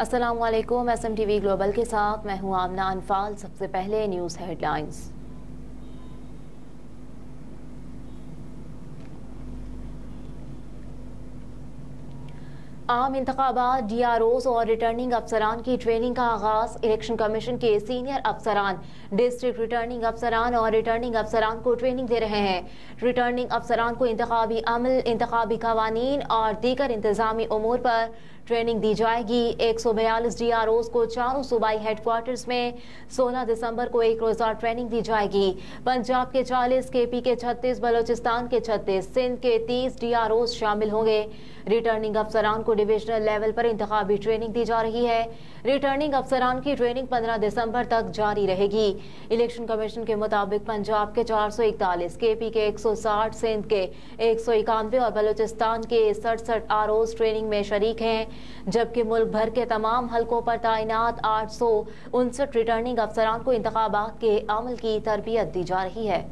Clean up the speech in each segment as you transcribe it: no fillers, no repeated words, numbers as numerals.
अस्सलाम वालेकुम। SMTV global के साथ मैं हूं आमना अनफाल। सबसे पहले न्यूज़ हेडलाइंस। आम इंतखाबात, DROs और रिटर्निंग अफसरान की ट्रेनिंग का आगाज। इलेक्शन कमीशन के सीनियर अफसरान डिस्ट्रिक्ट रिटर्निंग अफसरान और रिटर्निंग अफसरान को ट्रेनिंग दे रहे हैं। रिटर्निंग अफसरान को इंतखाबी अमल, इंतखाबी कवानीन और दीगर इंतजामी उमूर पर ट्रेनिंग दी जाएगी। 142 DROs को चारों सूबाई हेडक्वार्टर्स में 16 दिसंबर को एक रोज़ा ट्रेनिंग दी जाएगी। पंजाब के 40, KP के 36, बलोचिस्तान के 36, सिंध के 30 DROs शामिल होंगे। रिटर्निंग अफसरान को डिविजनल लेवल पर इंतखाबी ट्रेनिंग दी जा रही है। रिटर्निंग अफसरान की ट्रेनिंग 15 दिसंबर तक जारी रहेगी। इलेक्शन कमीशन के मुताबिक पंजाब के 441, KP के 160, सिंध के 191 और बलोचिस्तान के 67 ROs ट्रेनिंग में शरीक हैं, जबकि मुल्क भर के तमाम हलकों पर तैनात 859 रिटर्निंग अफसरान को इंतखाबात के अमल की तरबियत दी जा रही है।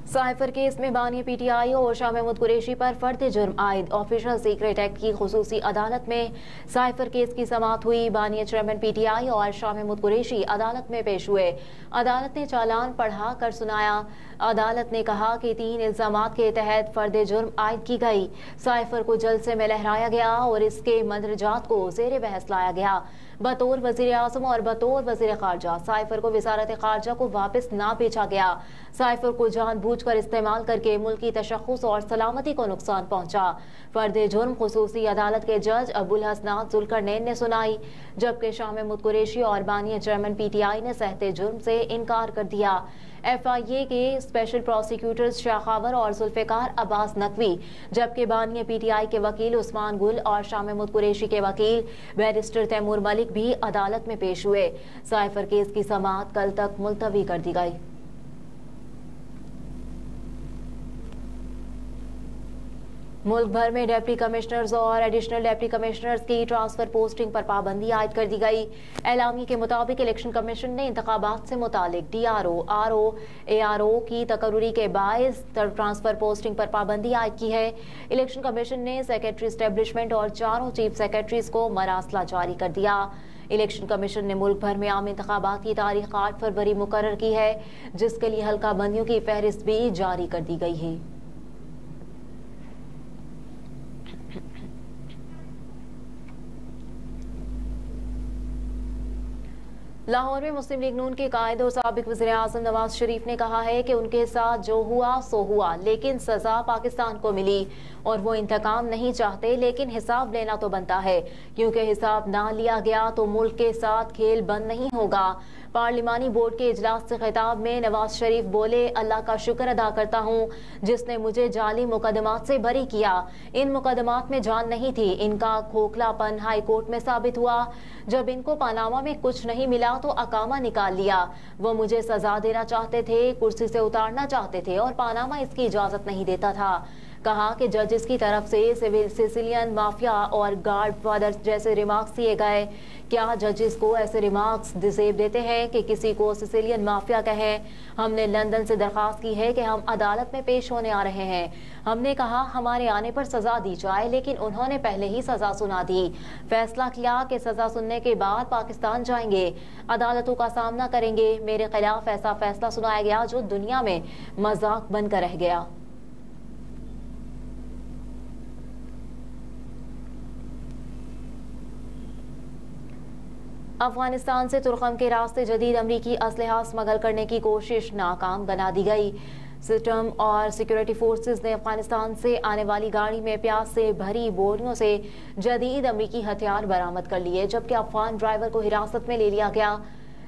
साइफर केस में बानी PTI और शाह महमूद कुरैशी पर फर्द जुर्म आयद ऑफिशियल सीक्रेट एक्ट की खुसूसी अदालत में साइफर केस की समाअत हुई। बानी चेयरमैन PTI और शाह महमूद कुरैशी अदालत में पेश हुए। अदालत ने चालान पढ़ा कर सुनाया। अदालत ने कहा कि 3 इल्जामात के तहत फर्द जुर्म आयद की गई। साइफर को जलसे में लहराया गया और इसके मंदरजात को ज़ेर बहस लाया गया। बतौर वज़ीर आज़म और बतौर वज़ीर ख़ारजा साइफर को वज़ारत ख़ारजा को वापस ना भेजा गया। साइफर को जानबूझकर इस्तेमाल करके मुल्की तशख़्ख़ुस और सलामती को नुकसान पहुंचा। फर्द जुर्म खुसूसी अदालत के जज अबुल हसनात जुल्करनैन ने सुनाई, जबकि शाह महमूद कुरैशी और बानी चेयरमैन PTI ने सहते जुर्म से इनकार कर दिया। FIA के स्पेशल प्रोसिक्यूटर्स शाखावर और जुल्फ़िकार अब्बास नकवी, जबकि बानी PTI के वकील उस्मान गुल और शाह महमूद कुरैशी के वकील बैरिस्टर तैमूर मलिक भी अदालत में पेश हुए। साइफर केस की समाअत कल तक मुलतवी कर दी गई। मुल्क भर में डिप्टी कमिश्नर्स और एडिशनल डिप्टी कमिश्नर्स की ट्रांसफर पोस्टिंग पर पाबंदी आयद कर दी गई। एलामी के मुताबिक इलेक्शन कमीशन ने इंतखाबात से मुतालिक DRO, RO, ARO की तकर्री के बायस ट्रांसफर पोस्टिंग पर पाबंदी आयद की है। इलेक्शन कमीशन ने सेक्रेटरी एस्टेब्लिशमेंट और चारों चीफ सेक्रेटरीज को मरासला जारी कर दिया। इलेक्शन कमीशन ने मुल्क भर में आम इंतखाबात की तारीख 8 फरवरी मुकर्रर की है, जिसके लिए हल्का बंदियों की फहरिस्त भी जारी कर दी गई है। लाहौर में मुस्लिम लीग नून के कायद और साबिक वज़ीर आज़म नवाज शरीफ ने कहा है कि उनके साथ जो हुआ सो हुआ, लेकिन सजा पाकिस्तान को मिली और वो इंतकाम नहीं चाहते, लेकिन हिसाब लेना तो बनता है, क्योंकि हिसाब ना लिया गया तो मुल्क के साथ खेल बंद नहीं होगा। पार्लिमानी बोर्ड के इजलास से खिताब में नवाज शरीफ बोले, अल्लाह का शुक्र अदा करता हूँ जिसने मुझे जाली मुकदमात से बरी किया। इन मुकदमात में जान नहीं थी, इनका खोखलापन हाई कोर्ट में साबित हुआ। जब इनको पानामा में कुछ नहीं मिला तो अकामा निकाल लिया। वो मुझे सजा देना चाहते थे, कुर्सी से उतारना चाहते थे और पानामा इसकी इजाजत नहीं देता था। कहा कि जजेस की तरफ से सिसिलियन माफिया और गार्ड फादर जैसे रिमार्क्स दिए गए। क्या जजेस को ऐसे रिमार्क्स डिसेब देते हैं कि किसी को सिसिलियन माफिया कहें? हमने लंदन से दरख्वास्त की है कि हम अदालत में पेश होने आ रहे हैं। हमने कहा हमारे आने पर सजा दी जाए, लेकिन उन्होंने पहले ही सजा सुना दी। फैसला किया कि सजा सुनने के बाद पाकिस्तान जाएंगे, अदालतों का सामना करेंगे। मेरे खिलाफ ऐसा फैसला सुनाया गया जो दुनिया में मजाक बनकर रह गया। अफगानिस्तान से तुर्कम के रास्ते जदीद अमरीकी असलहा स्मगल करने की कोशिश नाकाम बना दी गई। सिस्टम और सिक्योरिटी फोर्सेस ने अफगानिस्तान से आने वाली गाड़ी में प्याज से भरी बोरियों से जदीद अमरीकी हथियार बरामद कर लिए, जबकि अफगान ड्राइवर को हिरासत में ले लिया गया,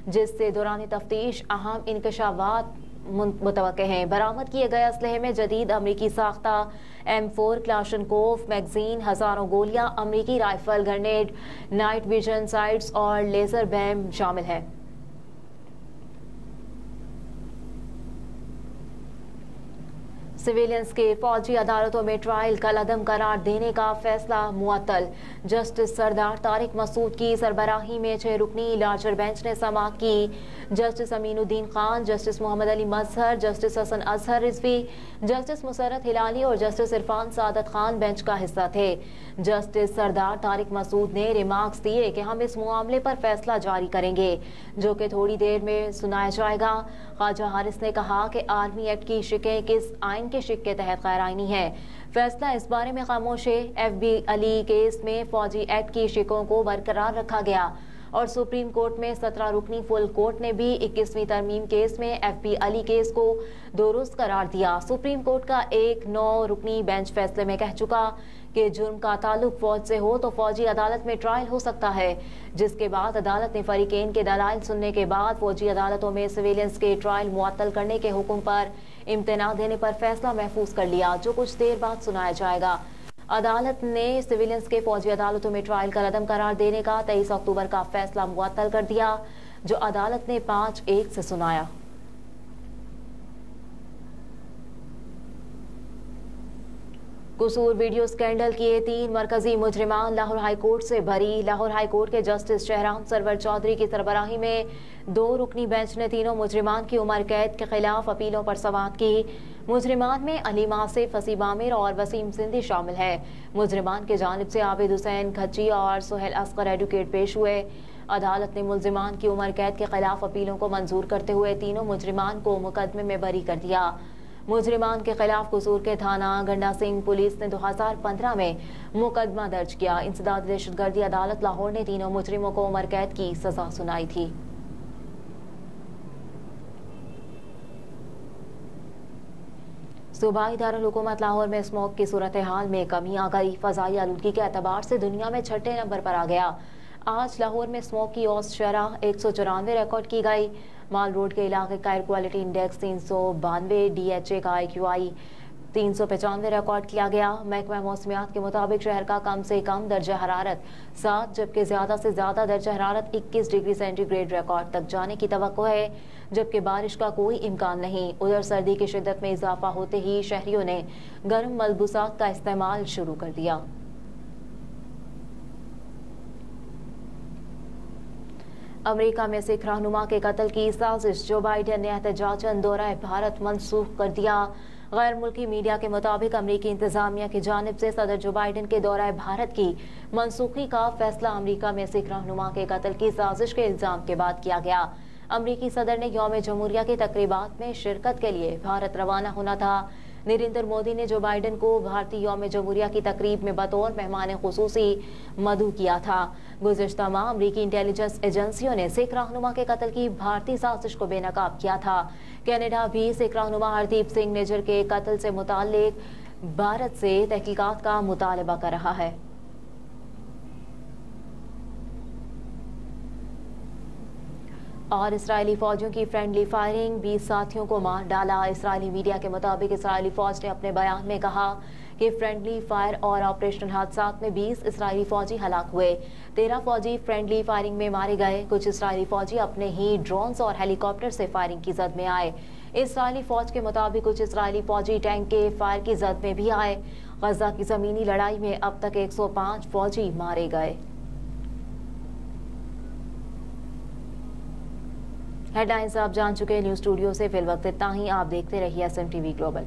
जिससे दौरान तफ्तीश अहम इंकशाफात मुतवक्के हैं। बरामद किए गए असलहे में जदीद अमरीकी साख्ता M4 क्लाशनकोव मैगजीन, हजारों गोलियां, अमरीकी rifle, grenade, night vision sites और लेजर बैम शामिल है। सिविलियंस के फौजी अदालतों में ट्रायल कलअदम करार देने का फैसला मुअत्तल। जस्टिस सरदार तारिक मसूद की सरबराही में 6 रुकनी लार्जर बेंच ने समाअत की। जस्टिस अमीनुद्दीन खान, जस्टिस मोहम्मद अली मजहर, जस्टिस हसन अजहर रिजवी, जस्टिस मुसर्रत हिलाली और जस्टिस इरफान सादत खान बेंच का हिस्सा थे। जस्टिस सरदार तारिक मसूद ने रिमार्क्स दिए कि हम इस मामले पर फैसला जारी करेंगे, जो कि थोड़ी देर में सुनाया जाएगा। ख्वाजा हारिस ने कहा कि आर्मी एक्ट की शिकें किस आइन के शिक के तहत गैर आइनी है। फैसला इस बारे में खामोश है। FB अली केस में फौजी एक्ट की शिकों को बरकरार रखा गया और सुप्रीम कोर्ट में 17 रुकनी फुल कोर्ट ने भी 21वीं तरमीम केस में FB अली केस को दुरुस्त करार दिया। सुप्रीम कोर्ट का एक 9 रुकनी बेंच फैसले में कह चुका कि जुर्म का ताल्लुक फौज से हो तो फौजी अदालत में ट्रायल हो सकता है, जिसके बाद अदालत ने फरीकेन के दलाइल सुनने के बाद फौजी अदालतों में सिविलियंस के ट्रायल मुअत्तल करने के हुक्म पर इम्तना देने पर फैसला महफूज कर लिया, जो कुछ देर बाद सुनाया जाएगा। अदालत ने सिविलियंस के फौजी अदालतों में ट्रायल का कलअदम करार देने का 23 अक्टूबर का फैसला मुअत्तल कर दिया, जो अदालत ने 5-1 से सुनाया। कसूर वीडियो स्कैंडल किए 3 मरकजी मुजरिमान लाहौर हाई कोर्ट से बरी। लाहौर हाई कोर्ट के जस्टिस शहराम सरवर चौधरी की सरबराही में 2 रुकनी बेंच ने तीनों मुजरिमान की उम्र कैद के खिलाफ अपीलों पर समाअत की। मुजरिमान में अली आसिफ, हसीब आमिर और वसीम सिंधी शामिल है। मुजरिमान की जानिब से आबिद हुसैन खच्ची और सुहेल असगर एडवोकेट पेश हुए। अदालत ने मुलजिमान की उम्र कैद के खिलाफ अपीलों को मंजूर करते हुए तीनों मुजरिमान को मुकदमे में बरी कर दिया। मुजरिमान के खिलाफ कसूर के थाना गंडा सिंह पुलिस ने 2015 में मुकदमा दर्ज किया। इंसदाद दहशतगर्दी अदालत लाहौर ने तीनों मुजरिमों को उम्र कैद की सजा सुनाई थी। सूबाई दारुल हुकूमत लाहौर में स्मोक की सूरत हाल में कमी आ गई। फजाई आलूदगी के एतबार से दुनिया में 6ठे नंबर पर आ गया। आज लाहौर में स्मोक की औसत शरह 194 रिकॉर्ड की गई। माल रोड के इलाके का एयर क्वालिटी इंडेक्स 392, DHA का IQI 395 रिकॉर्ड किया गया। महकमा मौसमियात के मुताबिक शहर का कम से कम दर्जा हरारत 7 जबकि ज्यादा से ज्यादा दर्जा हरारत 21 डिग्री सेंटीग्रेड रिकॉर्ड तक जाने की तवक्को है, जबकि बारिश का कोई इम्कान नहीं। उधर सर्दी की शिद्दत में इजाफा होते ही शहरियों ने गर्म मलबूसात का इस्तेमाल शुरू कर दिया। अमेरिका में सिख रहनुमा के कत्ल की साजिश, जो बाइडेन ने एहतजाजन दौरा भारत मनसूख कर दिया। गैर मुल्की मीडिया के मुताबिक अमरीकी इंतजामिया की जानिब से सदर जो बाइडेन के दौरा भारत की मनसूखी का फैसला अमरीका में सिख रहनुमा के कत्ल की साजिश के इल्जाम के बाद किया गया। अमरीकी सदर ने यौम जमहूरिया की तकरीबात में शिरकत के लिए भारत रवाना होना था। नरेंद्र मोदी ने जो बाइडेन को भारतीय यौम जमहूरिया की तकरीब में बतौर मेहमान खुसूसी मदऊ किया था। गुज़िश्ता माह अमरीकी इंटेलिजेंस एजेंसियों ने सिख रहनुमा के कत्ल की भारतीय साजिश को बेनकाब किया था। कनाडा भी सिख रहनुमा हरदीप सिंह निज्जर के कत्ल से मुताल्लिक भारत से तहकीकात का मुतालबा कर रहा है। और इसराइली फौजियों की फ्रेंडली फायरिंग, 20 साथियों को मार डाला। इसराइली मीडिया के मुताबिक इसराइली फौज ने अपने बयान में कहा कि फ्रेंडली फायर और ऑपरेशनल हादसात में 20 इसराइली फौजी हलाक हुए, 13 फौजी फ्रेंडली फायरिंग में मारे गए। कुछ इसराइली फौजी अपने ही ड्रोन्स और हेलीकॉप्टर से फायरिंग की जद में आए। इसराइली फौज के मुताबिक कुछ इसराइली फौजी टैंक के फायर की जद में भी आए। गजा की जमीनी लड़ाई में अब तक 105 फौजी मारे गए। हेडलाइंस आप जान चुके। न्यूज स्टूडियो से फिल वक्त इतना ही। आप देखते रहिए SMTV ग्लोबल।